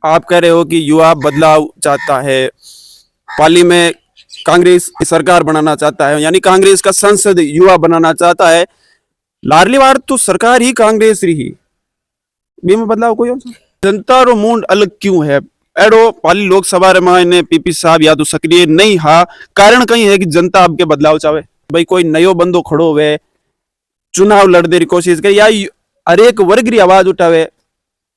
आप कह रहे हो कि युवा बदलाव चाहता है, पाली में कांग्रेस की सरकार बनाना चाहता है, यानी कांग्रेस का संसद युवा बनाना चाहता है। लाडली बार तो सरकार ही कांग्रेस रही, बीमा बदलाव कोई और जनता रो मूड अलग क्यों है? एडो पाली लोकसभा रे मायने पीपी साहब या तो सक्रिय नहीं हा, कारण कहीं है कि जनता आपके बदलाव चाहे। भाई कोई नयो बंदो खड़ो हुए, चुनाव लड़ने की कोशिश करे, या हर एक वर्ग की आवाज उठावे,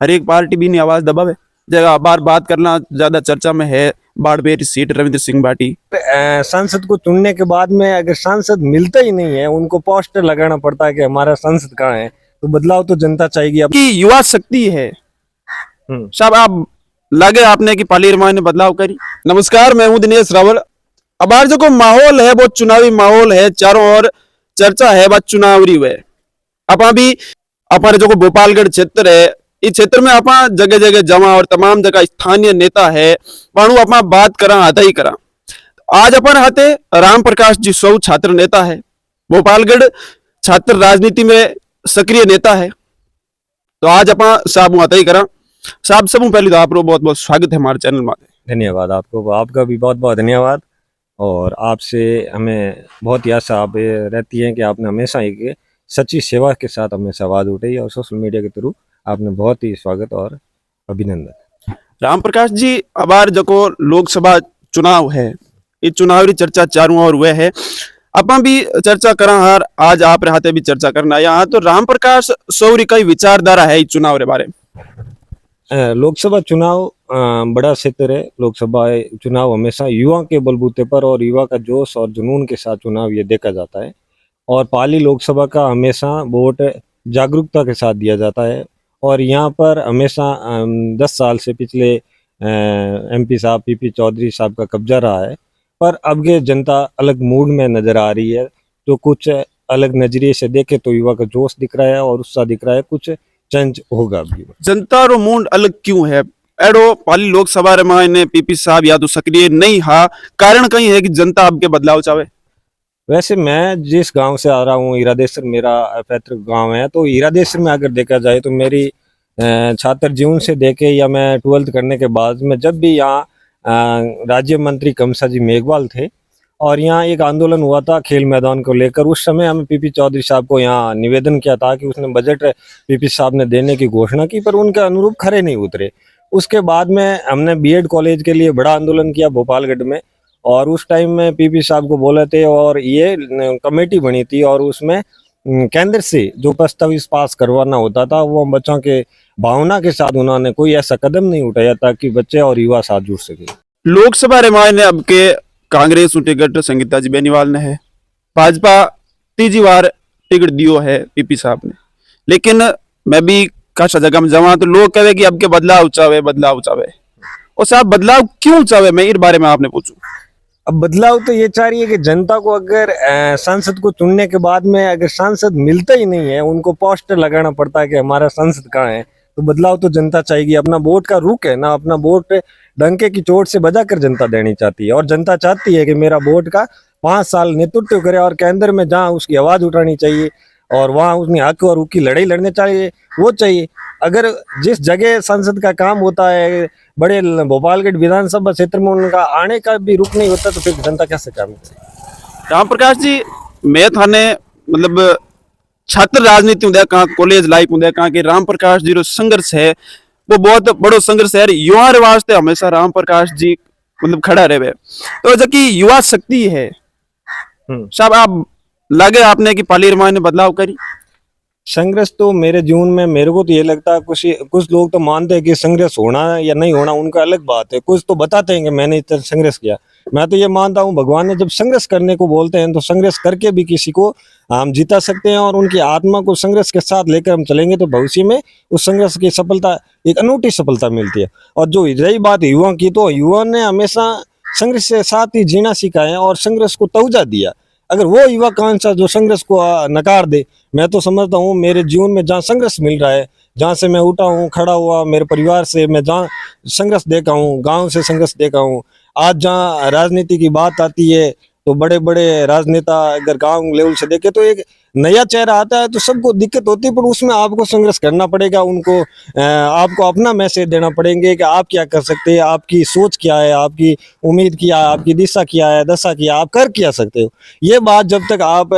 हर एक पार्टी भी नहीं आवाज दबावे। जगह बार बात करना ज्यादा चर्चा में है बाड़मेर सीट रविंद्र सिंह भाटी। सांसद को चुनने के बाद में अगर सांसद मिलता ही नहीं है, उनको पोस्टर लगाना पड़ता है कि हमारा सांसद कहाँ है, तो बदलाव तो जनता चाहेगी। अब कि युवा शक्ति है साहब, आप लगे आपने कि पाली रमाई ने बदलाव करी। नमस्कार, मैं हूं दिनेश रावल। अब आज जो माहौल है वो चुनावी माहौल है, चारों ओर चर्चा है बात चुनावी हुए। अपा भी हमारे जो भोपालगढ़ क्षेत्र है, इस क्षेत्र में अपा जगह जगह जमा और तमाम जगह स्थानीय नेता है, पाणु अपना बात करा आता ही करा। आज अपन हाथे राम प्रकाश जी सौ छात्र नेता है, भोपालगढ़ छात्र राजनीति में सक्रिय नेता है। तो आज अपना साहब आता ही करा। साहब सब पहले तो आपको बहुत बहुत स्वागत है हमारे चैनल में। धन्यवाद आपको, आपका भी बहुत बहुत धन्यवाद। और आपसे हमें बहुत ही आशा आप रहती है कि आपने हमेशा एक सच्ची सेवा के साथ हमेशा आवाज उठाई, और सोशल मीडिया के थ्रू आपने बहुत ही स्वागत और अभिनंदन। राम प्रकाश जी, अब जो लोकसभा चुनाव है, ये चुनाव की चर्चा चारों ओर हुए है, अपन भी चर्चा करा हार, आज आप रहते भी चर्चा करना यहाँ। तो राम प्रकाश सौरी का विचारधारा है इस चुनाव के बारे में? लोकसभा चुनाव बड़ा क्षेत्र है। लोकसभा चुनाव हमेशा युवा के बलबूते पर और युवा का जोश और जुनून के साथ चुनाव ये देखा जाता है। और पाली लोकसभा का हमेशा वोट जागरूकता के साथ दिया जाता है। और यहाँ पर हमेशा 10 साल से पिछले एमपी साहब पीपी चौधरी साहब का कब्जा रहा है। पर अब ये जनता अलग मूड में नजर आ रही है, तो कुछ अलग नजरिए से देखे तो युवा का जोश दिख रहा है और उत्साह दिख रहा है, कुछ चेंज होगा भी। जनता रो मूड अलग क्यों है? एडो पाली लोकसभा रे मायने पीपी साहब या तो सक्रिय नहीं हा, कारण कहीं है कि जनता आपके बदलाव चाहे। वैसे मैं जिस गांव से आ रहा हूँ, हीरादेसर मेरा पैतृक गांव है, तो हीरादेसर में अगर देखा जाए तो मेरी छात्र जीवन से देखे या मैं 12th करने के बाद में जब भी यहाँ राज्य मंत्री कमसा जी मेघवाल थे और यहाँ एक आंदोलन हुआ था खेल मैदान को लेकर, उस समय हमें पीपी चौधरी साहब को यहाँ निवेदन किया था कि उसने बजट पीपी साहब ने देने की घोषणा की, पर उनके अनुरूप खरे नहीं उतरे। उसके बाद में हमने बीएड कॉलेज के लिए बड़ा आंदोलन किया भोपालगढ़ में, और उस टाइम में पीपी साहब को बोले थे और ये कमेटी बनी थी, और उसमें केंद्र से जो प्रस्तावित पास करवाना होता था वो बच्चों के भावना के साथ उन्होंने कोई ऐसा कदम नहीं उठाया ताकि बच्चे और युवा साथ जुड़ सके। लोकसभा रेमाय ने अब के कांग्रेस टिकट संगीता जी बेनीवाल ने है, भाजपा तीजी बार टिकट दियो है पीपी साहब ने। लेकिन मैं भी काशा जगह में जमा तो लोग कहे कि अब के बदलाव चाहे, बदलाव चाहे। और साहब बदलाव क्यों चाहे, मैं इस बारे में आपने पूछू। अब बदलाव तो ये चाह रही है कि जनता को अगर सांसद को चुनने के बाद में अगर सांसद मिलता ही नहीं है, उनको पोस्टर लगाना पड़ता है कि हमारा सांसद कहाँ है, तो बदलाव तो जनता चाहेगी। अपना वोट का रुख है ना, अपना वोट डंके की चोट से बजाकर जनता देनी चाहती है। और जनता चाहती है कि मेरा वोट का 5 साल नेतृत्व करे, और केंद्र में जहाँ उसकी आवाज उठानी चाहिए और वहाँ उसने हक और उसकी लड़ाई लड़ने चाहिए, वो चाहिए। अगर जिस जगह संसद का काम होता है, बड़े भोपालगढ़ विधानसभा क्षेत्र में उनका आने का भी रुख नहीं होता, तो फिर जनता कैसे काम करेगी? राम प्रकाश जी, मैं थाने मतलब छात्र राजनीति में देखा, कॉलेज लाइफ में देखा कि राम प्रकाश जी रो संघर्ष है वो बहुत बड़ो संघर्ष है। युवा रे वास्ते हमेशा राम प्रकाश जी मतलब खड़ा रहे। तो जबकि युवा शक्ति है साहब, आप लगे आपने कि पाली रमाई ने बदलाव करी। संघर्ष तो मेरे जीवन में मेरे को तो ये लगता है, कुछ लोग तो मानते हैं कि संघर्ष होना या नहीं होना उनका अलग बात है, कुछ तो बताते हैं कि मैंने इतना संघर्ष किया। मैं तो ये मानता हूँ भगवान ने जब संघर्ष करने को बोलते हैं तो संघर्ष करके भी किसी को हम जिता सकते हैं, और उनकी आत्मा को संघर्ष के साथ लेकर हम चलेंगे तो भविष्य में उस संघर्ष की सफलता एक अनूठी सफलता मिलती है। और जो रही बात युवा की, तो युवा ने हमेशा संघर्ष के साथ ही जीना सीखा है और संघर्ष को तवज्जो दिया। अगर वो युवा कांक्षा जो संघर्ष को नकार दे, मैं तो समझता हूँ मेरे जीवन में जहाँ संघर्ष मिल रहा है, जहाँ से मैं उठा हूँ, खड़ा हुआ, मेरे परिवार से मैं जहाँ संघर्ष देखा हूँ, गांव से संघर्ष देखा हूँ, आज जहाँ राजनीति की बात आती है तो बड़े बड़े राजनेता अगर गांव लेवल से देखे तो एक नया चेहरा आता है तो सबको दिक्कत होती है, पर उसमें आपको संघर्ष करना पड़ेगा। उनको आपको अपना मैसेज देना पड़ेंगे कि आप क्या कर सकते हैं, आपकी सोच क्या है, आपकी उम्मीद क्या है, आपकी दिशा क्या है, दशा क्या है, आप कर क्या सकते हो। ये बात जब तक आप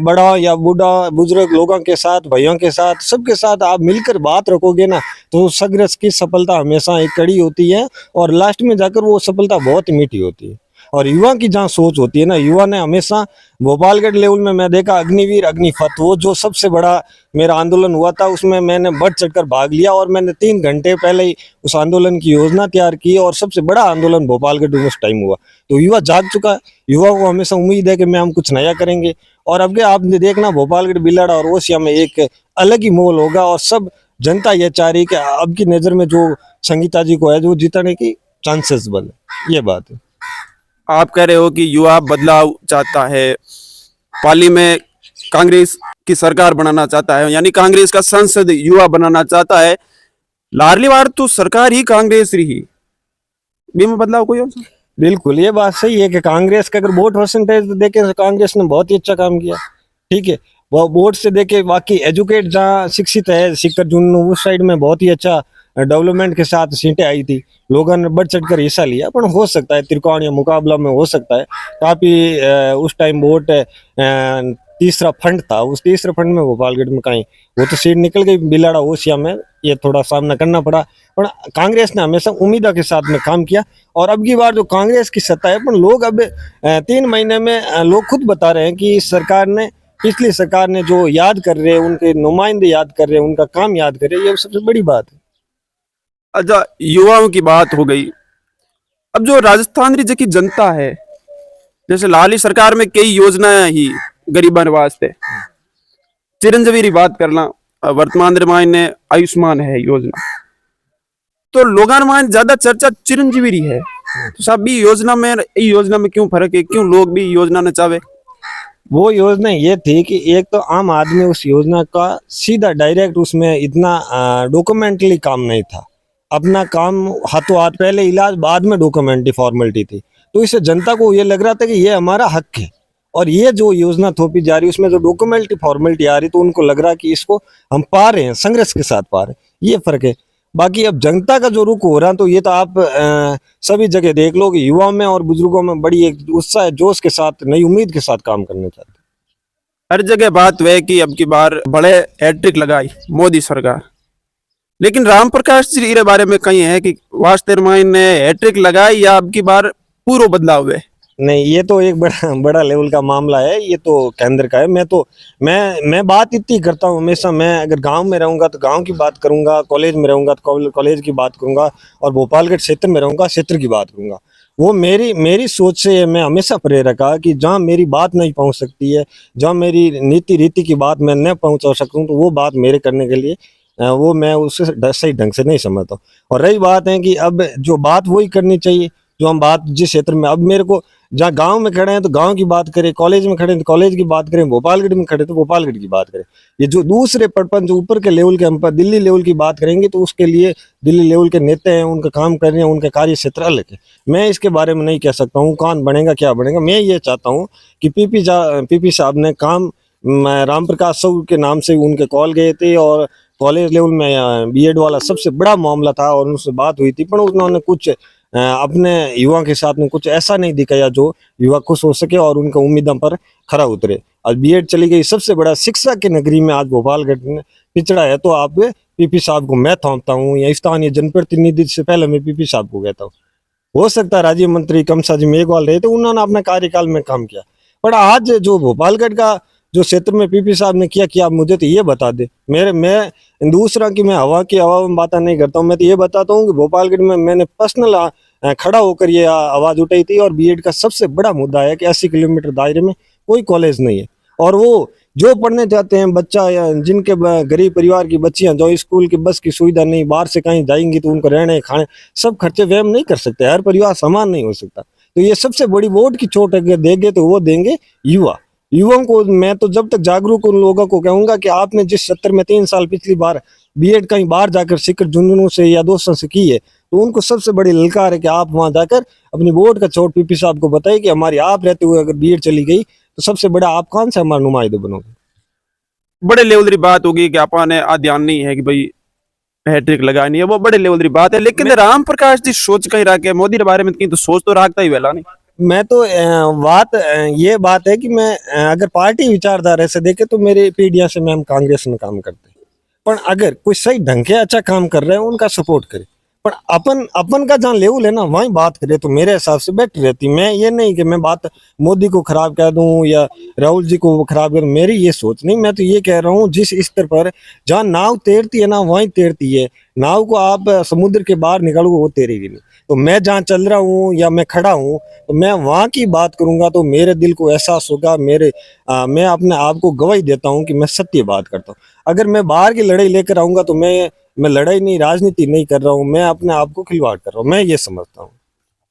बड़ा या बूढ़ा बुजुर्ग लोगों के साथ, भाइयों के साथ, सबके साथ आप मिलकर बात रखोगे ना, तो संघर्ष की सफलता हमेशा एक कड़ी होती है और लास्ट में जाकर वो सफलता बहुत मीठी होती है। और युवा की जहाँ सोच होती है ना, युवा ने हमेशा भोपालगढ़ लेवल में मैं देखा अग्निवीर अग्निपथ, वो जो सबसे बड़ा मेरा आंदोलन हुआ था, उसमें मैंने बढ़ चढ़कर भाग लिया और मैंने 3 घंटे पहले ही उस आंदोलन की योजना तैयार की और सबसे बड़ा आंदोलन भोपालगढ़ में उस टाइम हुआ। तो युवा जाग चुका है, युवा को हमेशा उम्मीद है कि मैं हम कुछ नया करेंगे। और अब के आपने देखना भोपालगढ़, बिलाड़ा और ओसिया में एक अलग ही माहौल होगा और सब जनता ये चाह रही है कि अब की नज़र में जो संगीता जी को है जो जीतने की चांसेस बल है, ये बात है। आप कह रहे हो कि युवा बदलाव चाहता है, पाली में कांग्रेस की सरकार बनाना चाहता है, यानी कांग्रेस का संसद युवा बनाना चाहता है। लाडली बार तो सरकार ही कांग्रेस रही, में बदलाव कोई और? बिल्कुल ये बात सही है कि कांग्रेस का अगर वोट परसेंटेज देखें तो कांग्रेस ने बहुत ही अच्छा काम किया, ठीक है। वो वोट से देखे, बाकी एजुकेट जहाँ शिक्षित है सिक्कर जुन्नू उस साइड में बहुत ही अच्छा डेवलपमेंट के साथ सीटें आई थी, लोगों ने बढ़ चढ़कर हिस्सा लिया। पर हो सकता है त्रिकोणीय मुकाबला में हो सकता है काफी उस टाइम वोट तीसरा फंड था, उस तीसरे फंड में भोपालगढ़ में कहीं वो तो सीट निकल गई, बिलाड़ा ओसिया में ये थोड़ा सामना करना पड़ा। पर कांग्रेस ने हमेशा उम्मीदा के साथ में काम किया और अब की बार जो कांग्रेस की सत्ता है, पर लोग अब 3 महीने में लोग खुद बता रहे हैं कि इस सरकार ने, पिछली सरकार ने जो याद कर रहे हैं, उनके नुमाइंदे याद कर रहे हैं, उनका काम याद कर रहे हैं, ये सबसे बड़ी बात है। अच्छा, युवाओं की बात हो गई। अब जो राजस्थान राज्य की जनता है, जैसे लाली सरकार में कई योजनाएं ही गरीबों वास्ते, चिरंजीवी की बात करना, वर्तमान रामायण ने आयुष्मान है योजना, तो लोगों में ज्यादा चर्चा चिरंजीवी री है। तो साहब भी योजना में क्यों फर्क है, क्यों लोग भी योजना न चाहे? वो योजना ये थी कि एक तो आम आदमी उस योजना का सीधा डायरेक्ट उसमें इतना डॉक्यूमेंटली काम नहीं था, अपना काम हाथों हाथ, पहले इलाज बाद में डॉक्यूमेंटरी फॉर्मेलिटी थी। तो इससे जनता को ये लग रहा था कि ये हमारा हक है, और ये जो योजना थोपी जा रही है उसमें जो डॉक्यूमेंटरी फॉर्मेलिटी आ रही, तो उनको लग रहा कि इसको हम पा रहे हैं, संघर्ष के साथ पा रहे हैं, ये फर्क है। बाकी अब जनता का जो रुख हो रहा है, तो ये तो आप सभी जगह देख लो कि युवाओं में और बुजुर्गों में बड़ी एक उत्साह, जोश के साथ, नई उम्मीद के साथ काम करना चाहते हैं। हर जगह बात वह कि अब की बार बड़े हैट्रिक लगाई मोदी सरकार, लेकिन राम प्रकाश जी के बारे में कहीं है कि वास्ते रामायण ने हैट्रिक लगाई या अब की बार पूरा बदलाव हुए? नहीं, ये तो एक बड़ा बड़ा लेवल का मामला है, ये तो केंद्र का है। मैं बात इतनी करता हूँ हमेशा, मैं अगर गांव में रहूंगा तो गांव की बात करूंगा, कॉलेज में रहूंगा तो कॉलेज की बात करूंगा, और भोपालगढ़ क्षेत्र में रहूंगा क्षेत्र की बात करूंगा। वो मेरी सोच से मैं हमेशा प्रेरक रहा कि जहाँ मेरी बात नहीं पहुँच सकती है, जहाँ मेरी नीति रीति की बात मैं न पहुँचा सकूँ, तो वो बात मेरे करने के लिए वो मैं उससे सही ढंग से नहीं समझता हूँ। और रही बात है कि अब जो बात वही करनी चाहिए जो हम बात जिस क्षेत्र में, अब मेरे को जहाँ गांव में खड़े हैं तो गांव की बात करें, कॉलेज में खड़े हैं तो कॉलेज की बात करें, भोपालगढ़ में खड़े तो भोपालगढ़ की बात करें। ये जो दूसरे प्रपंच, जो ऊपर के लेवल के, हम पर दिल्ली लेवल की बात करेंगे तो उसके लिए दिल्ली लेवल के नेता हैं, उनका काम कर रहे हैं, उनका कार्य क्षेत्र अलग है। मैं इसके बारे में नहीं कह सकता हूँ कौन बनेगा क्या बनेगा। मैं ये चाहता हूँ कि पीपी साहब ने काम, राम प्रकाश साहू के नाम से उनके कॉल गए थे और कॉलेज लेवल में बीएड वाला सबसे बड़ा मामला था और उनसे बात हुई थी, पर उन्होंने कुछ अपने युवा के साथ में कुछ ऐसा नहीं दिखाया जो युवा खुश हो सके और उनका उम्मीदों पर खरा उतरे। आज बीएड चली गई, सबसे बड़ा शिक्षा की नगरी में आज भोपालगढ़ पिछड़ा है, तो आप पीपी साहब को मैं थामता हूँ, या स्थानीय जनप्रतिनिधि से पहले मैं पीपी साहब को कहता हूँ। हो सकता है राज्य मंत्री कमसा जी मेघवाल रहे तो उन्होंने अपना कार्यकाल में काम किया, पर आज जो भोपालगढ़ का जो क्षेत्र में पीपी साहब ने किया आप मुझे तो ये बता दे। मैं दूसरा की मैं हवा में बात नहीं करता हूँ, मैं तो ये बताता हूँ कि भोपालगढ़ में मैंने पर्सनल खड़ा होकर ये आवाज उठाई थी, और बीएड का सबसे बड़ा मुद्दा है कि 80 किलोमीटर दायरे में कोई कॉलेज नहीं है, और वो जो पढ़ने जाते हैं बच्चा, या जिनके गरीब परिवार की बच्चियां जो स्कूल की बस की सुविधा नहीं, बाहर से कहीं जाएंगी तो उनको रहने खाने सब खर्चे वहम नहीं कर सकते, हर परिवार समान नहीं हो सकता। तो ये सबसे बड़ी वोट की चोट अगर देंगे तो वो देंगे युवाओं को। मैं तो जब तक जागरूक उन लोगों को कहूंगा कि आपने जिस सत्र में 3 साल पिछली बार बीएड कहीं बाहर जाकर सिक्कर झुंझुनू से या दोस्तों से की है, तो उनको सबसे बड़ी ललकार है कि आप वहां जाकर अपनी वोट का चोट पीपी साहब को बताइए कि हमारी आप रहते हुए अगर बीएड चली गई तो सबसे बड़ा आप कौन सा हमारा नुमाइंदा बनोगे। बड़े लेवल की बात होगी कि आपने आ ध्यान नहीं है कि भाई हैट्रिक लगानी है, वो बड़े लेवल की बात है। लेकिन राम प्रकाश जी सोच कहीं रखे मोदी के बारे में कहीं तो सोच तो रखता ही वेला नहीं। मैं तो ये बात है कि मैं अगर पार्टी विचारधारा से देखे तो मेरे पीढ़ियां से मैं हम कांग्रेस में काम करते हैं, पर अगर कोई सही ढंग के अच्छा काम कर रहे हैं उनका सपोर्ट करे, पर अपन अपन का जहाँ लेवल है ना वहीं बात करे तो मेरे हिसाब से बेटर रहती। मैं ये नहीं कि मैं बात मोदी को खराब कह दूं या राहुल जी को खराब कर दूं, मेरी ये सोच नहीं। मैं तो ये कह रहा हूँ जिस स्तर पर जहाँ नाव तैरती है ना वहीं तैरती है, नाव को आप समुद्र के बाहर निकालोगे वो तैरेगी नहीं। तो मैं जहाँ चल रहा हूँ या मैं खड़ा हूँ तो मैं वहाँ की बात करूंगा तो मेरे दिल को एहसास होगा, मैं अपने आप को गवाही देता हूँ कि मैं सत्य बात करता हूँ। अगर मैं बाहर की लड़ाई लेकर आऊंगा तो मैं लड़ाई नहीं, राजनीति नहीं कर रहा हूँ, मैं अपने आप को खिलवाड़ कर रहा हूँ, मैं ये समझता हूँ।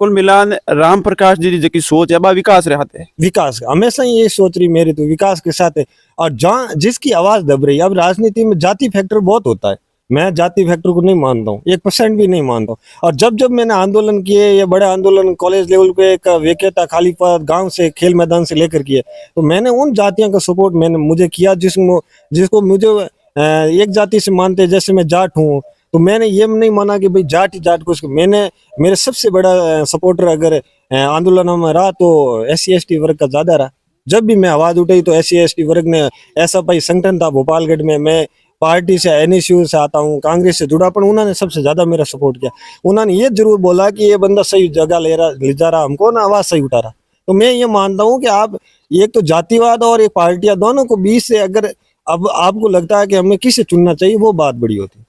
कुल मिलान राम प्रकाश जी की सोच है बा विकास रहते हैं। विकास हमेशा ही ये सोच रही मेरी तो विकास के साथ है। और जहाँ जिसकी आवाज दब रही है, अब राजनीति में जाति फैक्टर बहुत होता है, मैं जाति फैक्टर को नहीं मानता हूँ, 1% भी नहीं मानता हूँ। और जब जब मैंने आंदोलन किए, ये बड़े आंदोलन कॉलेज लेवल पे एक वेकेता खाली पद गांव से खेल मैदान से लेकर किए, तो मैंने उन जातियों का सपोर्ट मुझे किया जिसको मुझे एक जाति से मानते, जैसे मैं जाट हूँ तो मैंने ये नहीं माना कि भाई जाट ही जाट को मैंने मेरे सबसे बड़ा सपोर्टर अगर आंदोलन में रहा तो SC ST वर्ग का ज्यादा रहा। जब भी मैं आवाज उठाई तो SC ST वर्ग ने, ऐसा भाई संगठन था भोपालगढ़ में, मैं पार्टी से NSU से आता हूँ, कांग्रेस से जुड़ा, पर उन्होंने सबसे ज्यादा मेरा सपोर्ट किया। उन्होंने ये जरूर बोला कि ये बंदा सही जगह ले जा रहा, हमको ना आवाज सही उठा रहा। तो मैं ये मानता हूँ कि आप एक तो जातिवाद और एक पार्टियां दोनों को बीच से अगर अब आपको लगता है कि हमें किसे चुनना चाहिए, वो बात बड़ी होती है।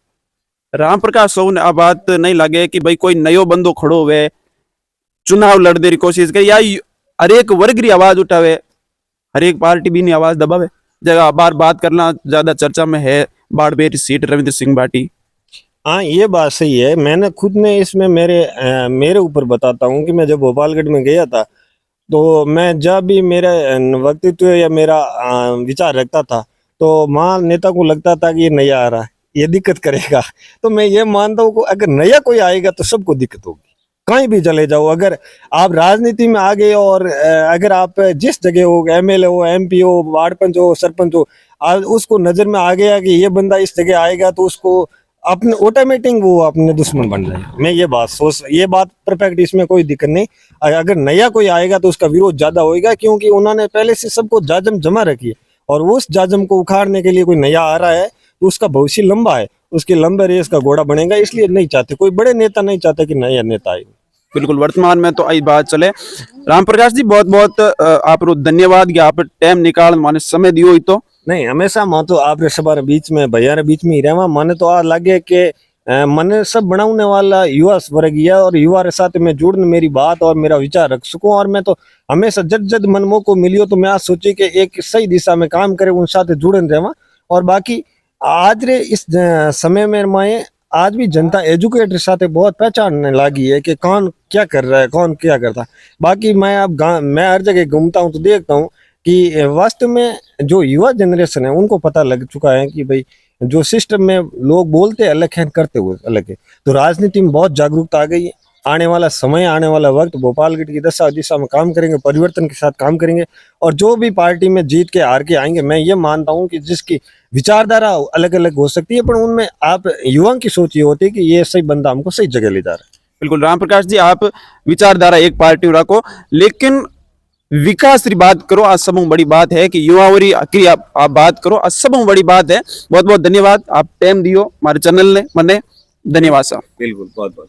राम प्रकाश सौ ने आ बात नहीं लगे कि भाई कोई नयो बंदो खड़ो हुए चुनाव लड़ने की कोशिश करे या हर एक वर्ग की आवाज उठावे, हर एक पार्टी भी नहीं आवाज दबावे। जगह बार बात करना ज्यादा चर्चा में है बाड़मेर सीट रविंद्र सिंह भाटी। हाँ ये बात सही है। मैंने खुद ने इसमें मेरे ऊपर बताता हूँ कि मैं जब भोपालगढ़ में गया था तो मैं जब भी मेरा व्यक्तित्व या मेरा विचार रखता था तो वहाँ नेता को लगता था कि ये नया आ रहा है, ये दिक्कत करेगा। तो मैं ये मानता हूँ कि अगर नया कोई आएगा तो सबको दिक्कत होगी, कहीं भी चले जाओ। अगर आप राजनीति में आ गए और अगर आप जिस जगह हो, MLA हो, MP हो, वार्ड पंच हो, सरपंच हो, उसको नजर में आ गया कि ये बंदा इस जगह आएगा तो उसको अपने ऑटोमेटिक वो अपने दुश्मन बन जाए। मैं ये बात परफेक्ट, इसमें कोई दिक्कत नहीं। अगर नया कोई आएगा तो उसका विरोध ज्यादा होएगा, क्योंकि उन्होंने पहले से सबको जाजम जमा रखी है और उस जाजम को उखाड़ने के लिए कोई नया आ रहा है तो उसका भविष्य लंबा है, उसके लंबे रेस का घोड़ा बनेगा। इसलिए नहीं चाहते, कोई बड़े नेता नहीं चाहते कि नया नेता आए। बिल्कुल वर्तमान में तो आई बात चले। राम प्रकाश जी बहुत बहुत आप धन्यवाद कि आप टाइम निकाल माने समय दियो ही तो नहीं हमेशा मैं तो आप सबारे बीच में भैया रे बीच में ही रहवा। माने तो आ लगे कि मने सब बनाने वाला युवा वर्ग है और युवा के साथ में जुड़ने मेरी बात और मेरा विचार रख सकूं। और मैं तो हमेशा जब जब मन मौको मिलियो तो मैं आज सोची कि एक सही दिशा में काम करे, उन साथ जुड़े रहवा। और बाकी आज रे इस समय में मैं आज भी जनता एजुकेटर साथ बहुत पहचानने लगी है कि कौन क्या कर रहा है, कौन क्या करता है। बाकी मैं हर जगह घूमता हूँ तो देखता हूँ कि वास्तव में जो युवा जनरेशन है उनको पता लग चुका है कि भाई जो सिस्टम में लोग बोलते अलग है, करते हुए अलग है। तो राजनीति में बहुत जागरूकता आ गई है। आने वाला समय, आने वाला वक्त भोपालगढ़ की दशा दिशा में काम करेंगे, परिवर्तन के साथ काम करेंगे। और जो भी पार्टी में जीत के हार के आएंगे, मैं ये मानता हूँ कि जिसकी विचारधारा अलग अलग हो सकती है, पर उनमें आप युवाओं की सोच ये होती है कि ये सही बंदा हमको सही जगह ले जा रहा है। बिल्कुल राम प्रकाश जी आप विचारधारा एक पार्टी रखो लेकिन विकास की बात करो। आज सब बड़ी बात है कि युवावरी की आप बात करो, आज सब बड़ी बात है। बहुत बहुत धन्यवाद आप टाइम दियो हमारे चैनल ने मने। धन्यवाद साहब। बिल्कुल बहुत बहुत